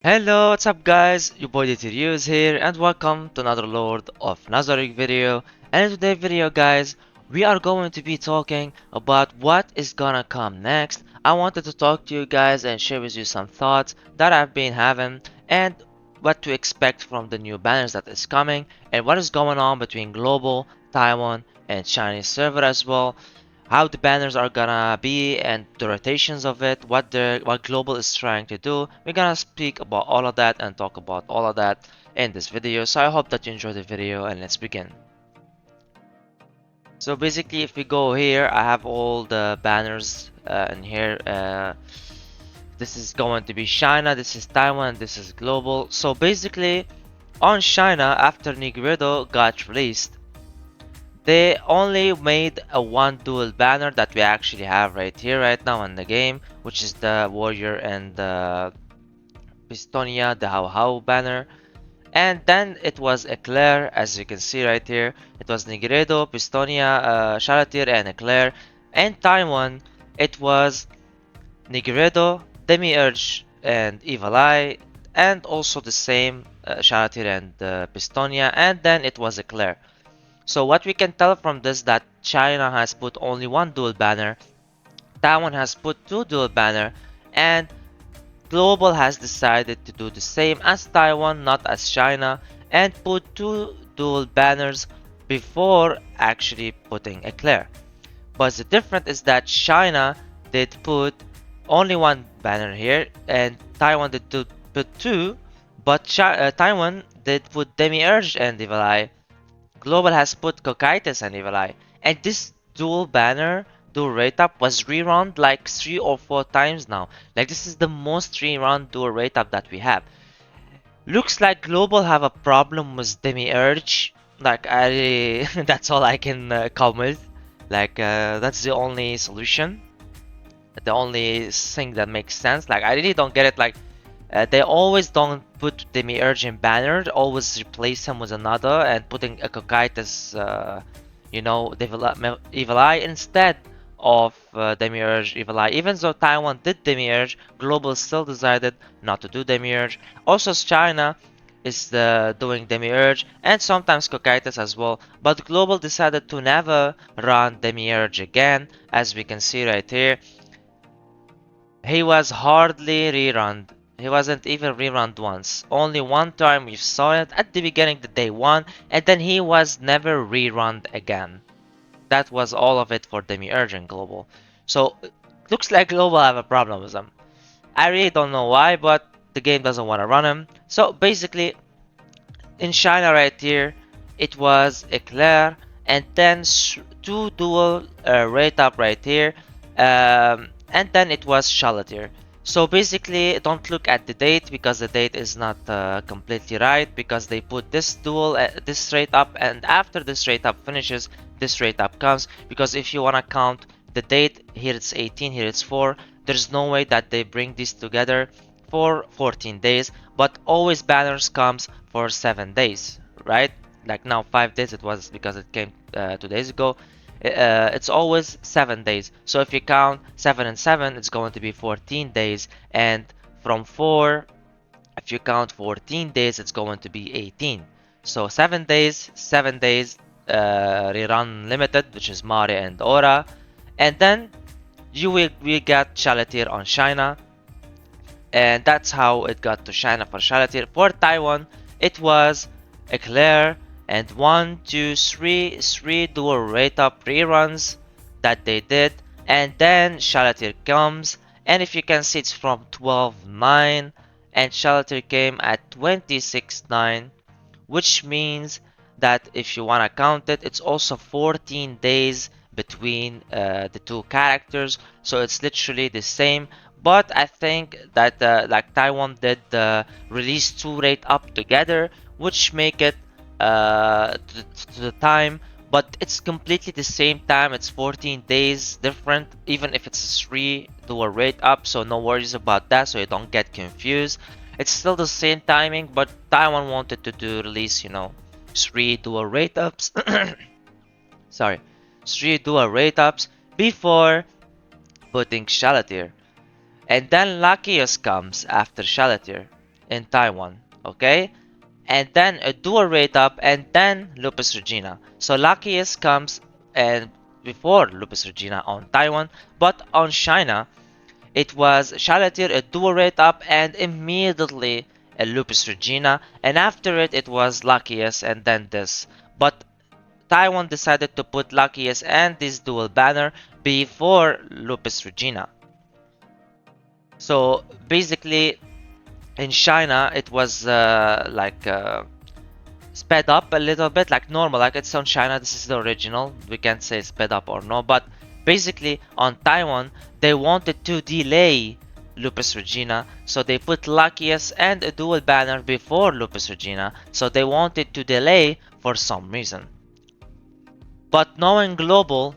Hello, what's up guys? Your boy Demiurge here and welcome to another Lord of Nazarick video. And in today's video guys, we are going to be talking about what is gonna come next. I wanted to talk to you guys and share with you some thoughts that I've been having and what to expect from the new banners that is coming and what is going on between global, Taiwan and Chinese server as well, how the banners are gonna be and the rotations of it, what global is trying to do. We're gonna speak about all of that and talk about all of that in this video. So I hope that you enjoy the video and let's begin. So basically, if we go here, I have all the banners in here. This is going to be China, this is Taiwan, this is global. So basically, on China, after Nigredo got released, they only made a one dual banner that we actually have right here right now in the game, which is the warrior and the Pistonia, the How How banner. And then it was Eclair, as you can see right here. It was Nigredo, Pistonia, Charatier, and Eclair. And Taiwan, it was Nigredo, Demiurge, and Evil Eye, and also the same Charatier and Pistonia, and then it was Eclair. So what we can tell from this that China has put only one dual banner, Taiwan has put two dual banner, and Global has decided to do the same as Taiwan, not as China, and put two dual banners before actually putting Eclair. But the difference is that China did put only one banner here, and Taiwan did put two, but Taiwan did put Demiurge and Evil Eye. Global has put Cocytus and Evil Eye, and this dual banner, dual rate up was rerun like 3 or 4 times now. Like this is the most rerun dual rate up that we have. Looks like Global have a problem with Demiurge. Like that's all I can come with. Like that's the only solution, the only thing that makes sense. Like I really don't get it. Like they always don't put Demiurge in banner, always replace him with another and putting a Cocytus, Evil Eye instead of Demiurge Evil Eye. Even though Taiwan did Demiurge, Global still decided not to do Demiurge. Also China is doing Demiurge and sometimes Cocytus as well, but Global decided to never run Demiurge again, as we can see right here. He was hardly rerun. He wasn't even rerun once. Only one time we saw it at the beginning, the day one, and then he was never rerun again. That was all of it for Demiurge and Global. So looks like Global have a problem with him. I really don't know why, but the game doesn't want to run him. So basically, in China right here, it was Eclair and then two dual rate up right here, and then it was Charlatier. So basically, don't look at the date because the date is not completely right, because they put this dual, this rate up, and after this rate up finishes, this rate up comes. Because if you want to count the date, here it's 18, here it's 4. There's no way that they bring these together for 14 days, but always banners comes for 7 days, right? Like now 5 days it was because it came 2 days ago. It's always 7 days. So if you count 7 and 7, it's going to be 14 days. And from 4, if you count 14 days, it's going to be 18. So 7 days, rerun limited, which is Mari and Aura. And then we got Charlatier on China, and that's how it got to China for Charlatier. For Taiwan, it was Eclair and 1, 2, 3 dual rate up reruns that they did, and then Charlatier comes, and if you can see, it's from 12.9 and Charlatier came at 26.9, which means that if you want to count it, it's also 14 days between the two characters, so it's literally the same. But I think that like Taiwan did release two rate up together, which make it to the time, but it's completely the same time. It's 14 days different, even if it's 3 dual rate up, so no worries about that, so you don't get confused. It's still the same timing, but Taiwan wanted to do release, 3 dual rate ups. Sorry, 3 dual rate ups before putting Charlatier. And then Lachios comes after Charlatier. in Taiwan, okay? And then a dual rate up, and then Lupus Regina. So Luckiest comes and before Lupus Regina on Taiwan, but on China it was Charlatier, a dual rate up, and immediately a Lupus Regina, and after it it was Luckiest and then this. But Taiwan decided to put Luckiest and this dual banner before Lupus Regina. So basically in China it was sped up a little bit, like normal, like it's on China. This is the original. We can't say sped up or no, but basically on Taiwan they wanted to delay Lupus Regina, so they put Luckiest and a dual banner before Lupus Regina, so they wanted to delay for some reason. But knowing Global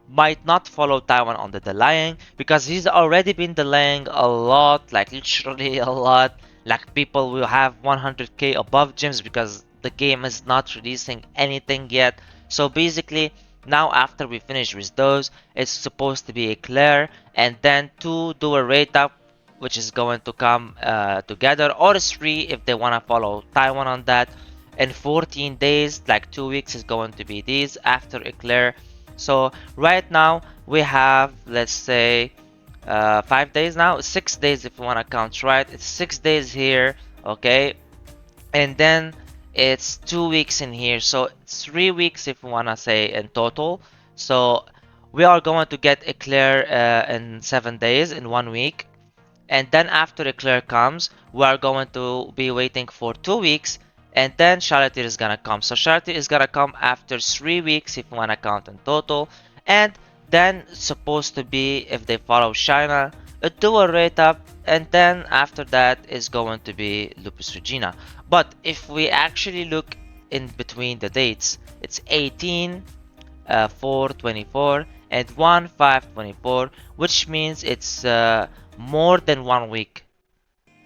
might not follow Taiwan on the delaying because he's already been delaying a lot, like literally a lot. Like people will have 100k above gems because the game is not releasing anything yet. So basically, now after we finish with those, it's supposed to be Eclair and then two do a rate up, which is going to come together, or three if they want to follow Taiwan on that. In 14 days, like 2 weeks, is going to be these after Eclair. So right now we have, let's say, 5 days now, 6 days if you want to count right. It's 6 days here, okay, and then it's 2 weeks in here, so it's 3 weeks if you want to say in total. So we are going to get Eclair in 7 days, in 1 week, and then after Eclair comes, we are going to be waiting for 2 weeks, and then Charlotte is gonna come. So Charlotte is gonna come after 3 weeks if you wanna count in total, and then it's supposed to be, if they follow China, a dual rate up, and then after that is going to be Lupus Regina. But if we actually look in between the dates, it's 18 4/24 and 1/5/24, which means it's more than 1 week,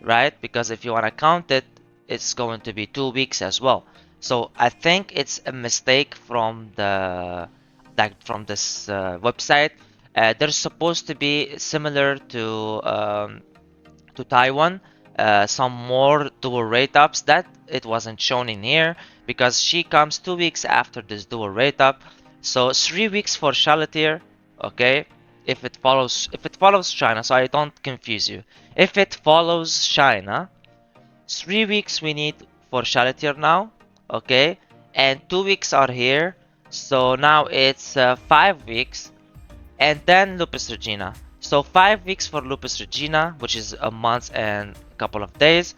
right? Because if you want to count it, it's going to be 2 weeks as well. So I think it's a mistake from the from this website. They're supposed to be similar to Taiwan, some more dual rate ups that it wasn't shown in here because she comes 2 weeks after this dual rate up. So 3 weeks for Charlatier, okay? If it follows China, so I don't confuse you. If it follows China, 3 weeks we need for Charlatier now, okay? And 2 weeks are here, so now it's 5 weeks, and then Lupus Regina. So 5 weeks for Lupus Regina, which is a month and a couple of days,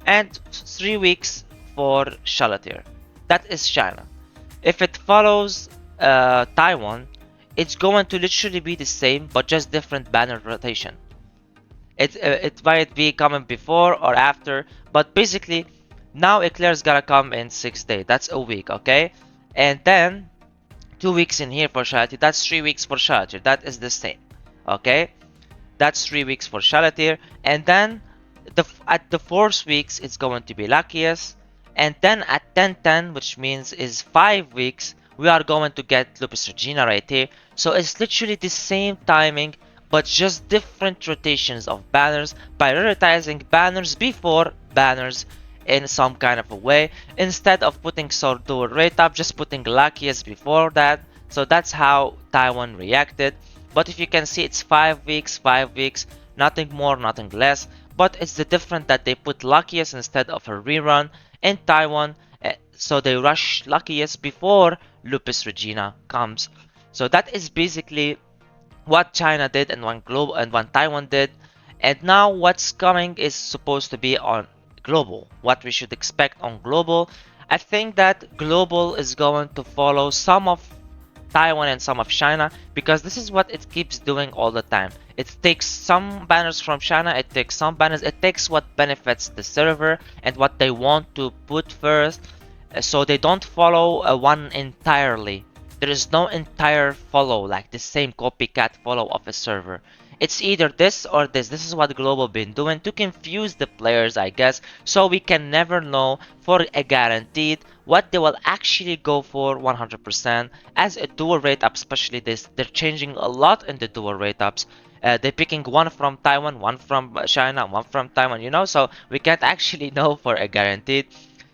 and 3 weeks for Charlatier. That is China. If it follows Taiwan, it's going to literally be the same, but just different banner rotation. It might be coming before or after, but basically now Eclair's gotta come in 6 days. That's a week, okay? And then 2 weeks in here for Charlatier. That's 3 weeks for Charlatier. That is the same, okay? That's 3 weeks for Charlatier, and then at the 4th weeks it's going to be Luckiest, and then at 10/10, which means is 5 weeks, we are going to get Lupus Regina right here. So it's literally the same timing, but just different rotations of banners, prioritizing banners before banners in some kind of a way. Instead of putting Sordur right up, just putting Luckiest before that. So that's how Taiwan reacted. But if you can see, it's 5 weeks, nothing more, nothing less. But it's the difference that they put Luckiest instead of a rerun in Taiwan. So they rush Luckiest before Lupus Regina comes. So that is basically what China did and what Taiwan did. And now what's coming is supposed to be on global. What we should expect on global. I think that global is going to follow some of Taiwan and some of China, because this is what it keeps doing all the time. It takes some banners from China, it takes some banners, it takes what benefits the server and what they want to put first, so they don't follow one entirely. There is no entire follow, like the same copycat follow of a server. It's either this or this. This is what Global been doing to confuse the players, I guess, so we can never know for a guaranteed what they will actually go for 100%. As a dual rate up, especially this, they're changing a lot in the dual rate ups. They're picking one from Taiwan, one from China, one from Taiwan, you know, so we can't actually know for a guaranteed.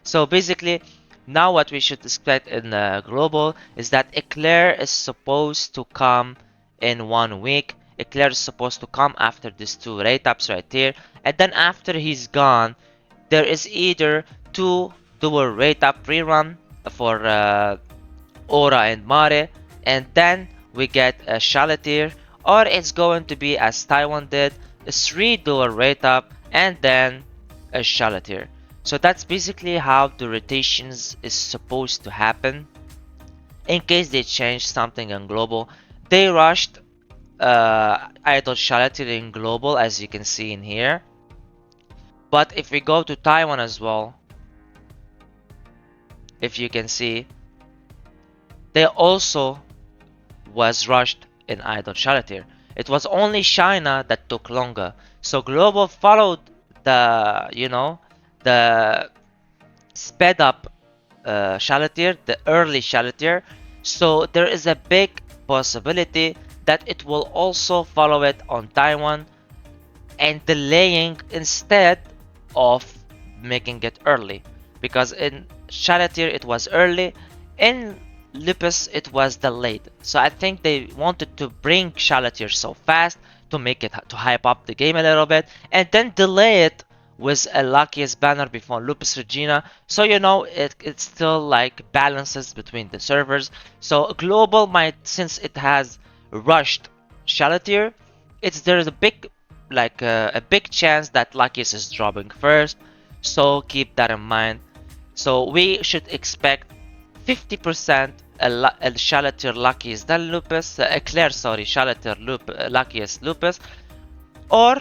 So basically, now what we should expect in global is that Eclair is supposed to come in 1 week. Eclair is supposed to come after these two rate ups right here, and then after he's gone, there is either two dual rate up rerun for Aura and Mare, and then we get a Shalatir, or it's going to be as Taiwan did, a 3 dual rate up and then a Shalatir. So that's basically how the rotations is supposed to happen. In case they change something in global, they rushed Idol Shalatir in global, as you can see in here. But if we go to Taiwan as well, if you can see, they also was rushed in Idol Shalatir. It was only China that took longer. So Global followed the, the sped up Shalatir, the early Shalatir. So there is a big possibility that it will also follow it on Taiwan and delaying instead of making it early. Because in Shalatir it was early, in Lupus it was delayed. So I think they wanted to bring Shalatir so fast to make it to hype up the game a little bit and then delay it with a luckiest banner before Lupus Regina. So you know it still like balances between the servers. So global might, since it has rushed Shalatir, there's a big a big chance that Luckiest is dropping first, so keep that in mind. So we should expect 50% a Shalatir Luckiest than Lupus, Eclair, sorry, Shalatir Luckiest Lupus, or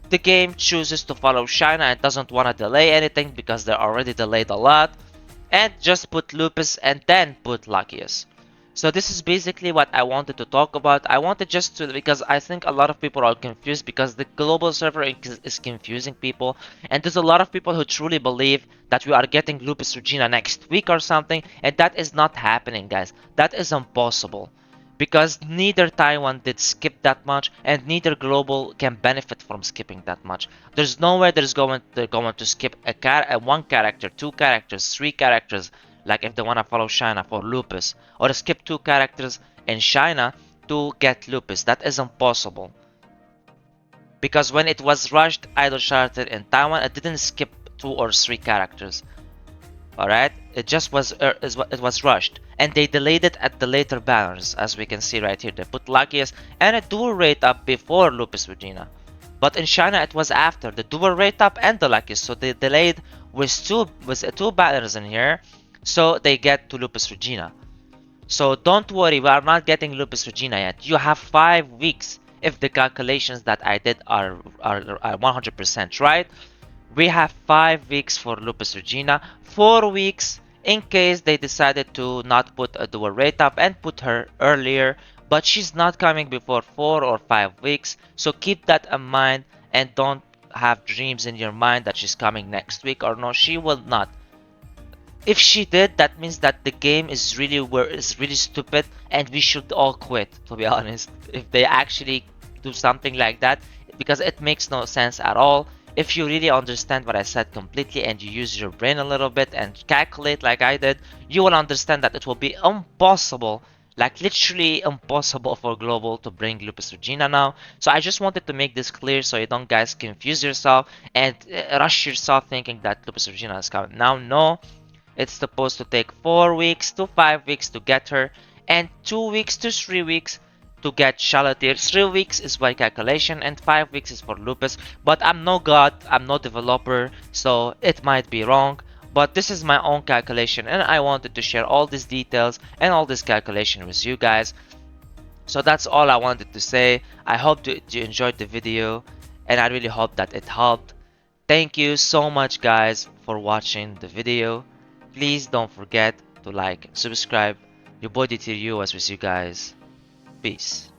the game chooses to follow China and doesn't want to delay anything because they're already delayed a lot, and just put Lupus and then put Luckiest. So this is basically what I wanted to talk about. I wanted just to, because I think a lot of people are confused because the global server is confusing people, and there's a lot of people who truly believe that we are getting Lupus Regina next week or something, and that is not happening, guys. That is impossible. Because neither Taiwan did skip that much, and neither global can benefit from skipping that much. There's nowhere they're going to skip a one character, two characters, three characters, like if they want to follow China for Lupus, or skip two characters in China to get Lupus. That is impossible. Because when it was rushed Idol Charter in Taiwan, it didn't skip two or three characters. Alright? It just was it was rushed. And they delayed it at the later banners, as we can see right here. They put Luckiest and a dual rate up before Lupus Regina. But in China it was after the dual rate up and the Luckiest, so they delayed with two banners in here, so they get to Lupus Regina. So don't worry, we are not getting Lupus Regina yet. You have 5 weeks if the calculations that I did are 100% right. We have 5 weeks for Lupus Regina, 4 weeks in case they decided to not put a dual rate up and put her earlier, but she's not coming before 4 or 5 weeks, so keep that in mind and don't have dreams in your mind that she's coming next week or no, she will not. If she did, that means that the game is really stupid and we should all quit, to be honest, if they actually do something like that, because it makes no sense at all. If you really understand what I said completely and you use your brain a little bit and calculate like I did, you will understand that it will be impossible, like literally impossible for global to bring Lupus Regina now. So I just wanted to make this clear so you don't guys confuse yourself and rush yourself thinking that Lupus Regina is coming now. No, it's supposed to take 4 weeks to 5 weeks to get her, and 2 weeks to 3 weeks to get Shalatir. 3 weeks is by calculation, and 5 weeks is for Lupus. But I'm no god, I'm no developer, so it might be wrong. But this is my own calculation, and I wanted to share all these details and all this calculation with you guys. So that's all I wanted to say. I hope you enjoyed the video, and I really hope that it helped. Thank you so much guys for watching the video. Please don't forget to like and subscribe. Your boy DTRU was with you guys. Peace.